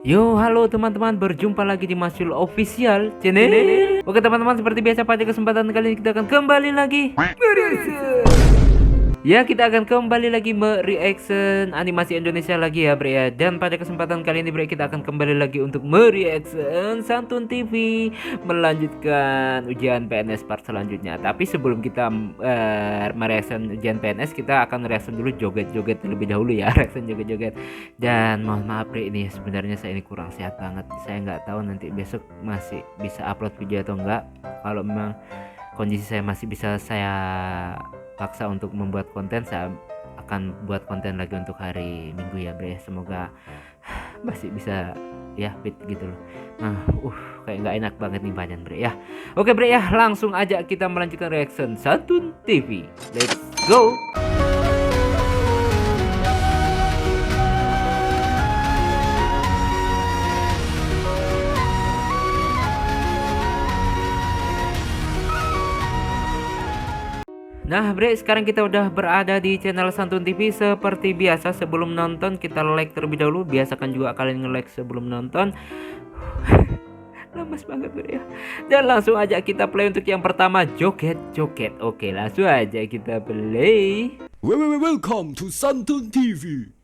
Yo, halo teman-teman, berjumpa lagi di Masyul Official Channel. Oke teman-teman, seperti biasa pada kesempatan kali ini kita akan kembali lagi ya, kita akan kembali lagi mereaction animasi Indonesia lagi ya bre ya. Dan pada kesempatan kali ini bre, kita akan kembali lagi untuk mereaction Santun TV, melanjutkan ujian PNS part selanjutnya. Tapi sebelum kita mereaction ujian PNS, kita akan reaction dulu joget-joget terlebih dahulu ya. Reaction joget-joget. Dan mohon maaf bre, ini sebenarnya saya ini kurang sehat banget. Saya nggak tahu nanti besok masih bisa upload video atau enggak. Kalau memang kondisi saya masih bisa saya paksa untuk membuat konten, saya akan buat konten lagi untuk hari Minggu ya bre. Semoga masih bisa ya fit gitu loh. Nah kayak nggak enak banget nih badan bre ya. Oke bre ya, langsung aja kita melanjutkan reaction Santun TV. Let's go. Nah bre, sekarang kita udah berada di channel Santun TV. Seperti biasa sebelum nonton kita like terlebih dahulu. Biasakan juga kalian nge-like sebelum nonton. Lemes banget bre ya. Dan langsung aja kita play untuk yang pertama, joget-joget. Oke, langsung aja kita play. Welcome to Santun TV.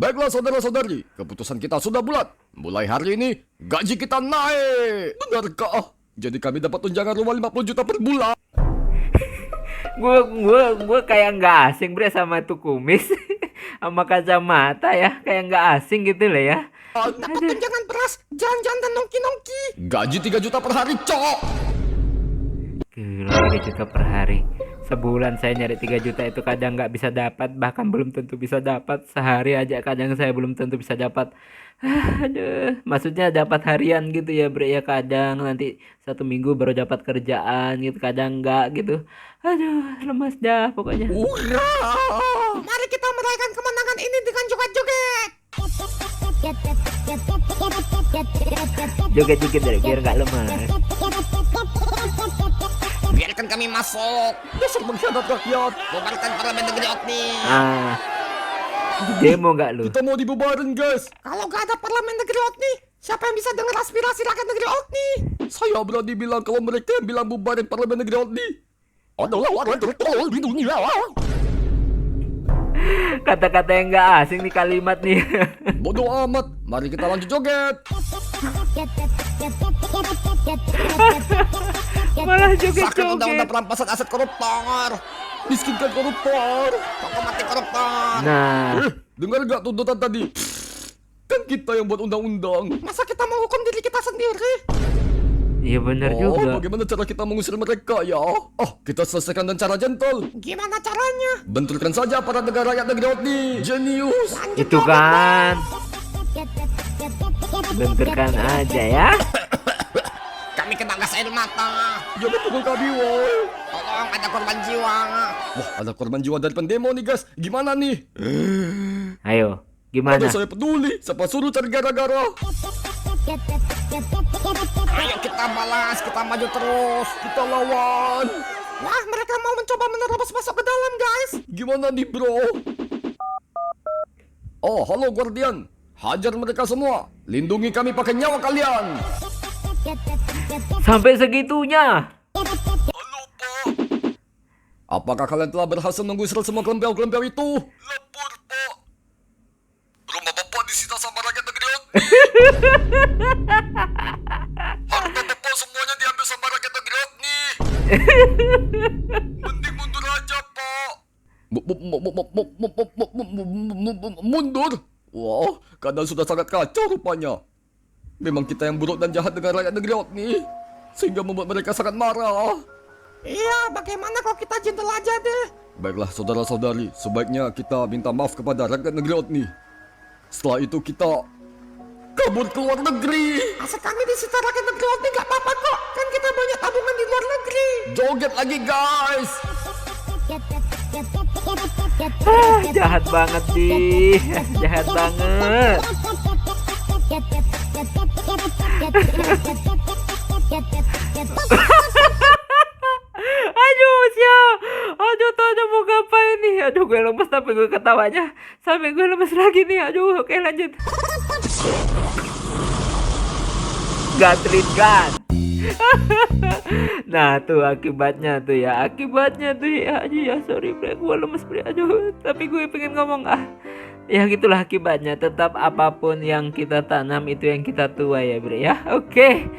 Baiklah saudara-saudari, keputusan kita sudah bulat. Mulai hari ini, gaji kita naik. Benarkah? Jadi kami dapat tunjangan rumah 50 juta per bulan. Gue kayak nggak asing bre sama itu kumis sama kacamata ya, kayak nggak asing gitu lah ya. Dapat tunjangan beras, jalan-jalan dan nongki-nongki. Gaji 3 juta per hari, cok. Gila, 3 juta per hari. Sebulan saya nyari 3 juta itu kadang nggak bisa dapat, bahkan belum tentu bisa dapat. Sehari aja kadang saya belum tentu bisa dapat. Aduh, maksudnya dapat harian gitu ya bre ya, kadang nanti 1 minggu baru dapat kerjaan gitu, kadang enggak gitu. Aduh, lemas dah pokoknya. Hurra! Mari kita merayakan kemenangan ini dengan joget-joget. Joget-joget bre, biar nggak lemas. Biarkan kami masuk. Dasar pengkhianat rakyat. Bubarkan parlemen negeri Otni. Demo nggak lu? Kita mau dibubarin guys. Kalau nggak ada parlemen negeri Otni, siapa yang bisa dengar aspirasi rakyat negeri Otni? Saya berani bilang kalau mereka yang bilang bubarin parlemen negeri Otni adalah orang tertolol di dunia. Kata-kata yang nggak asing nih kalimat nih. Bodoh amat. Mari kita lanjut joget. Malah Sahkan undang-undang joget-joget. perampasan aset koruptor. Miskinkan koruptor. Hukum mati koruptor. Nah, Dengar gak tuntutan tadi? Kan kita yang buat undang-undang. Masa kita mau hukum diri kita sendiri? iya bener juga. Bagaimana cara kita mengusir mereka ya? Kita selesaikan dengan cara gentle. Gimana caranya? Benturkan saja para negara rakyat negeri Otni. Jenius. Itu kan. Benturkan aja ya. Kami kena gas air mata. Ya betul kami, woi. Tolong, ada korban jiwa. Wah, ada korban jiwa dari pendemo nih guys. Gimana nih? Ayo, gimana? Ada saya peduli. Siapa suruh cari gara-gara? Ayo kita balas, kita maju terus. Kita lawan. Wah, mereka mau mencoba menerobos masuk ke dalam guys. Gimana nih bro? Oh, halo Guardian. Hajar mereka semua. Lindungi kami pakai nyawa kalian. Sampai segitunya. Halo, Pak. Apakah kalian telah berhasil mengusir semua kelempel-kelempel itu? Lapor, Pak. Rumah Bapak disita sama rakyat negeri Otni. Harta Bapak semuanya diambil sama rakyat negeri Otni. Mending mundur aja, Pak. Mundur? Wah, keadaan sudah sangat kacau rupanya. Memang kita yang buruk dan jahat dengan rakyat negeri Otni, sehingga membuat mereka sangat marah. Iya, bagaimana kalau kita gentle aja deh? Baiklah saudara-saudari, sebaiknya kita minta maaf kepada rakyat negeri Otni. Setelah itu kita kabur ke luar negeri. Aset kami disita rakyat negeri Otni gak apa-apa kok. Kan kita banyak tabungan di luar negeri. Joget lagi guys. Jahat banget sih. Jahat banget. Aduh, Aduh, Tono mau ngapain nih? Aduh, gue lemes tapi gue ketawanya sampai gue lemes lagi nih. Aduh, oke lanjut. Gatrit kan. Nah tuh akibatnya tuh ya. Aduh ya sorry bre, gue lemes bre. Aduh, tapi gue pengen ngomong ya gitulah akibatnya. Tetap apapun yang kita tanam itu yang kita tuai ya bre ya. Oke.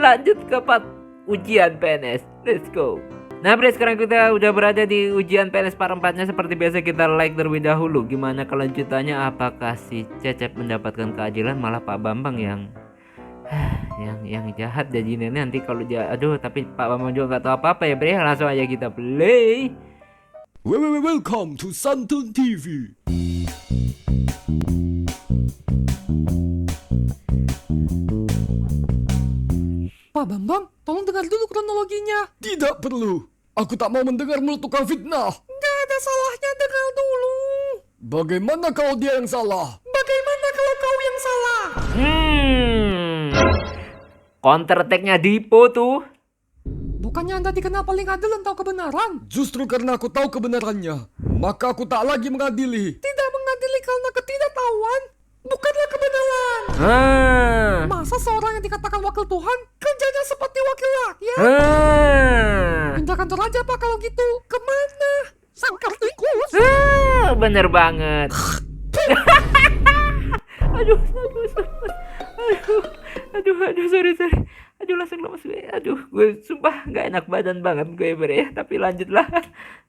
Lanjut ke part ujian PNS. Let's go. Nah bre, sekarang kita udah berada di ujian PNS part 4-nya. Seperti biasa kita like terlebih dahulu. Gimana kelanjutannya? Apakah si Cecep mendapatkan keadilan, malah Pak Bambang yang jahat jadinya nanti kalau dia. Aduh, tapi Pak Bambang juga nggak tahu apa-apa ya bre. Langsung aja kita play. Welcome to Santun TV. Pak Bambang, tolong dengar dulu kronologinya. Tidak perlu. Aku tak mau mendengar mulut tukang fitnah. Nggak ada salahnya, dengar dulu. Bagaimana kalau dia yang salah? Bagaimana kalau kau yang salah? Counter attack-nya Dipo tuh. Bukannya Anda dikenal paling adil dan tahu kebenaran? Justru karena aku tahu kebenarannya, maka aku tak lagi mengadili. Tidak mengadili karena ketidaktahuan, bukanlah kebenaran. Masa seorang yang dikatakan wakil Tuhan kerjanya seperti wakil rakyat? Pindah kantor aja Pak kalau gitu. Kemana? Sangkar tikus. Bener banget. Aduh, sorry. Aduh, langsung lemes gue. Aduh, gue sumpah gak enak badan banget gue bre ya. Tapi lanjutlah.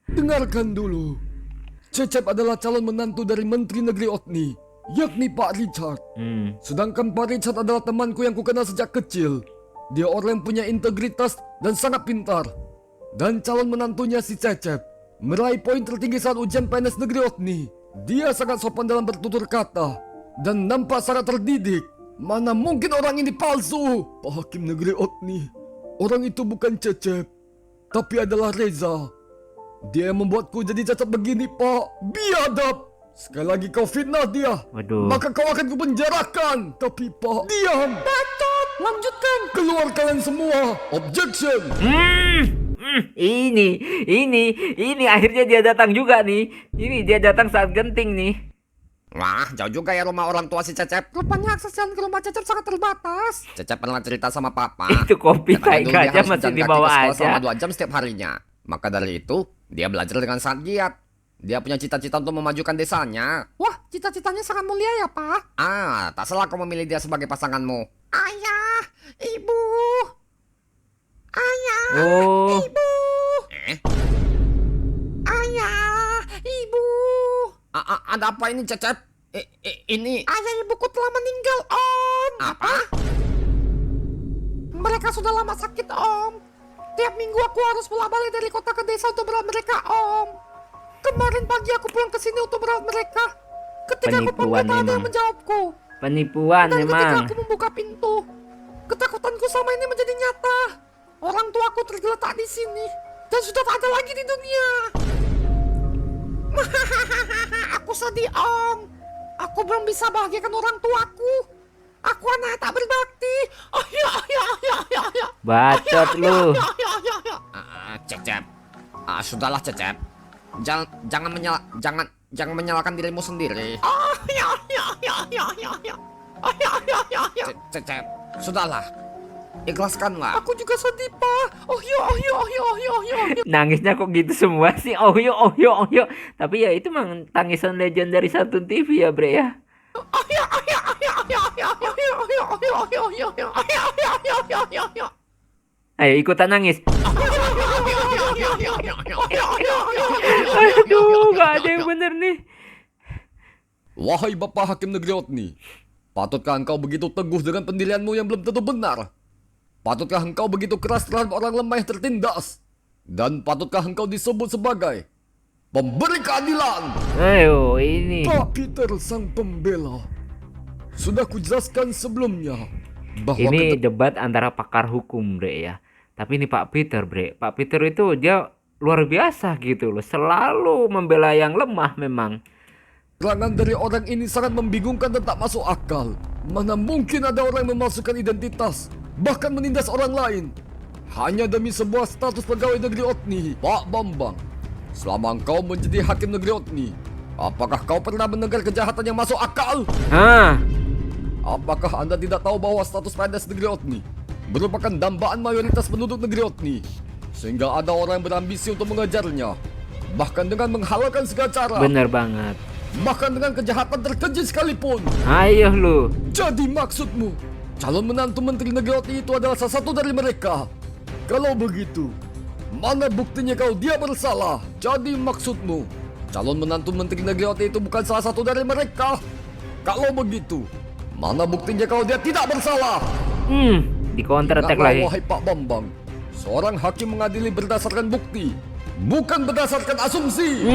Dengarkan dulu. Cecep adalah calon menantu dari Menteri Negeri Otni, yakni Pak Richard. Sedangkan Pak Richard adalah temanku yang kukenal sejak kecil. Dia orang yang punya integritas dan sangat pintar. Dan calon menantunya si Cecep meraih poin tertinggi saat ujian PNS Negeri Otni. Dia sangat sopan dalam bertutur kata dan nampak sangat terdidik. Mana mungkin orang ini palsu? Pak Hakim Negeri Otni, orang itu bukan Cecep, tapi adalah Reza. Dia yang membuatku jadi cacat begini, Pak. Biadab. Sekali lagi kau fitnah dia, Waduh. maka kau akan kupenjarakan. Tapi Pak, diam. Bacot, lanjutkan. Keluar kalian semua. Objection. Ini akhirnya dia datang juga nih. Ini dia datang saat genting nih. Wah, jauh juga ya rumah orang tua si Cecep. Rupanya akses jalan ke rumah Cecep sangat terbatas. Cecep pernah cerita sama papa. Itu kopi Katanya tai dulu dia aja harus masih berjalan dibawa kaki ke sekolah aja. selama 2 jam setiap harinya. Maka dari itu, dia belajar dengan sangat giat. Dia punya cita-cita untuk memajukan desanya. Wah, cita-citanya sangat mulia ya Pak. Tak salah kau memilih dia sebagai pasanganmu. Ayah, ibu. Ayah, Oh, ibu. Eh? Ayah, ibu. Ada apa ini Cecep? Ini... Ayah ibuku telah meninggal, Om. Apa? Mereka sudah lama sakit, Om. Tiap minggu aku harus bolak-balik dari kota ke desa untuk merawat mereka, Om. Kemarin pagi aku pulang ke sini untuk merawat mereka. Ketika aku Penipuan panggil, tak ada yang memang. menjawabku. penipuan Dan ketika memang. aku membuka pintu, ketakutanku sama ini menjadi nyata. Orang tuaku tergeletak di sini dan sudah tak ada lagi di dunia. Aku sedih, Om. Aku belum bisa bahagiakan orang tuaku. Aku anak tak berbakti. Bacot lu. Cecep. Sudahlah Cecep. Jangan menyalahkan dirimu sendiri. Cecep, sudahlah. Ikhlaskanlah. Aku juga sedih, Pak. Nangisnya kok gitu semua sih. Oh yo. Tapi ya itu memang tangisan legend dari Santun TV ya bre ya. Ayo ikutan nangis. Aduh, gak ada yang bener nih. Wahai Bapak Hakim Negeri Otni, patutkah engkau begitu teguh dengan pendirianmu yang belum tentu benar? Patutkah engkau begitu keras terhadap orang lemah yang tertindas? Dan patutkah engkau disebut sebagai pemberi keadilan? Ayo ini. Pak Peter sang pembela. Sudah kujelaskan sebelumnya bahwa Ini debat antara pakar hukum bre ya. Tapi ini Pak Peter bre. Pak Peter itu dia luar biasa gitu loh. Selalu membela yang lemah memang. keterangan dari orang ini sangat membingungkan dan tak masuk akal. Mana mungkin ada orang yang memasukkan identitas, bahkan menindas orang lain. hanya demi sebuah status pegawai negeri Otni. Pak Bambang, selama engkau menjadi hakim negeri Otni, apakah kau pernah mendengar kejahatan yang masuk akal? Hah? Apakah Anda tidak tahu bahwa status PNS negeri Otni merupakan dambaan mayoritas penduduk negeri Otni, sehingga ada orang yang berambisi untuk mengejarnya, bahkan dengan menghalalkan segala cara, Bener banget. bahkan dengan kejahatan terkeji sekalipun. Ayo lu. Jadi maksudmu, calon menantu menteri negeri Otni itu adalah salah satu dari mereka? Kalau begitu, mana buktinya kau dia bersalah? Jadi maksudmu, calon menantu menteri negeri Otni itu bukan salah satu dari mereka? Kalau begitu, mana buktinya kau dia tidak bersalah? Di counter attack Ingatlah, lagi. wahai Pak Bambang, seorang hakim mengadili berdasarkan bukti, bukan berdasarkan asumsi.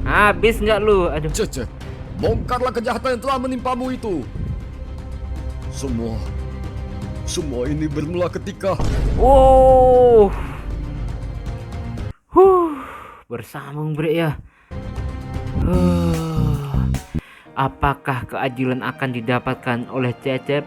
Habis nggak lu? Aduh. Cece, bongkarlah kejahatan yang telah menimpamu itu. Semua ini bermula ketika Oh. Bersambung bre ya. Apakah keadilan akan didapatkan oleh Cecep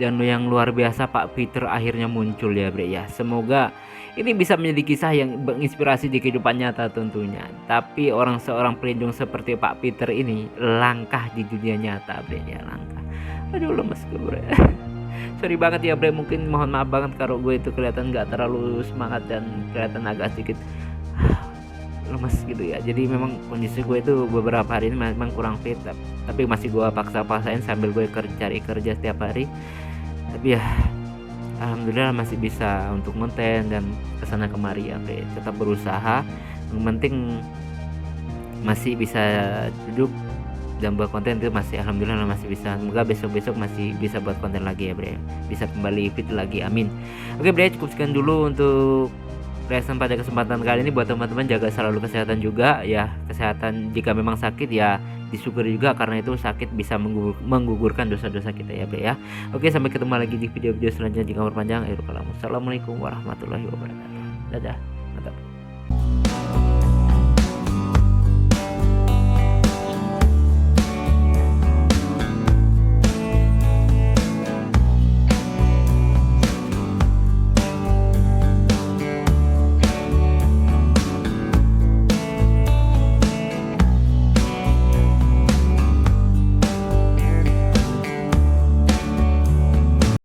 dan yang luar biasa Pak Peter akhirnya muncul ya bre ya. Semoga ini bisa menjadi kisah yang menginspirasi di kehidupan nyata tentunya. Tapi seorang pelindung seperti Pak Peter ini langkah di dunia nyata bre ya, langkah. Aduh lemes gue bre. Sorry banget ya bre, mungkin mohon maaf banget kalau gue itu kelihatan nggak terlalu semangat dan kelihatan agak sedikit lemes gitu ya. Jadi memang kondisi gue itu beberapa hari ini memang kurang fit, tapi masih gue paksain sambil gue cari kerja setiap hari. Tapi ya alhamdulillah masih bisa untuk konten dan kesana kemari ya bre. Tetap berusaha, yang penting masih bisa duduk dan buat konten itu masih alhamdulillah masih bisa. Semoga besok masih bisa buat konten lagi ya bre, bisa kembali fit lagi, amin. Oke bre, cukup sekian dulu untuk reaction pada kesempatan kali ini. Buat teman-teman jaga selalu kesehatan juga ya. Kesehatan jika memang sakit ya disyukuri juga, karena itu sakit bisa menggugurkan dosa-dosa kita ya bre ya. Oke, sampai ketemu lagi di video-video selanjutnya. Jika berpanjang, assalamualaikum warahmatullahi wabarakatuh. Dadah, mantap.